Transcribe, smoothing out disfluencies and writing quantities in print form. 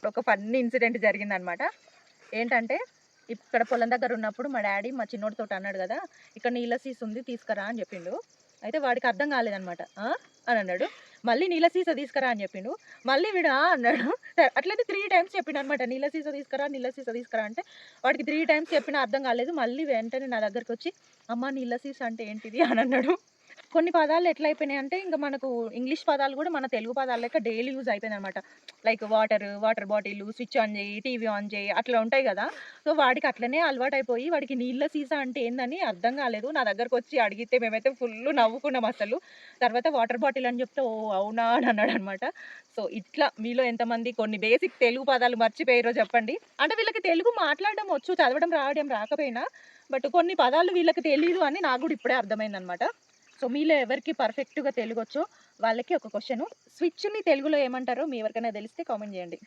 ఒక funny incident జరిగిందనమాట. ఏంటంటే ఇక్కడ పొలం దగ్గర ఉన్నప్పుడు మా డాడీ మా చిన్నోడితోటి అన్నాడు కదా, ఇక్కడ నీళ్ళ సీసా ఉంది తీసుకురా అని చెప్పిండు. అయితే వాడికి అర్థం కాలేదనమాట. అని అన్నాడు. మళ్ళీ నీళ్ళ సీసా తీసుకురా అని చెప్పిండు. మళ్ళీ వీడు అన్నాడు. అట్లయితే 3 టైమ్స్ చెప్పిండు అనమాట. నీళ్ళ సీసా తీసుకురా, నీళ్ళ సీసా తీసుకురా అంటే వాడికి 3 టైమ్స్ చెప్పినా అర్థం కాలేదు. మళ్ళీ వెంటనే నా దగ్గరికి వచ్చి అమ్మ నీళ్ళ సీసా అంటే ఏంటిది అని అన్నాడు. కొన్ని పదాలు ఎట్లా అయిపోయినాయంటే ఇంక మనకు ఇంగ్లీష్ పదాలు కూడా మన తెలుగు పదాలు లెక్క డైలీ యూజ్ అయిపోయిందనమాట. Like water bottle, switch on చేయి, టీవీ ఆన్ చేయి అట్లా ఉంటాయి కదా. సో వాడికి అట్లనే అలవాటైపోయి వాడికి నీళ్ళ సీసా అంటే ఏందని అర్థం కాలేదు. నా దగ్గరకు వచ్చి అడిగితే మేమైతే ఫుల్ నవ్వుకున్నాం అసలు. తర్వాత వాటర్ బాటిల్ అని చెప్తే ఓ అవునా అని అన్నాడు అనమాట. సో ఇట్లా మీలో ఎంతమంది కొన్ని బేసిక్ తెలుగు పదాలు మర్చిపోయారో చెప్పండి. అంటే వీళ్ళకి తెలుగు మాట్లాడడం వచ్చు, చదవడం రావడం రాకపోయినా బట్ కొన్ని పదాలు వీళ్ళకి తెలీదు అని నాకు కూడా ఇప్పుడే అర్థమైందనమాట. సో మీలో ఎవరికి పర్ఫెక్ట్‌గా తెలుగొచ్చో వాళ్ళకి ఒక క్వెషను. స్విచ్‌ని తెలుగులో ఏమంటారో మీ ఎవరికైనా తెలిస్తే కామెంట్ చేయండి.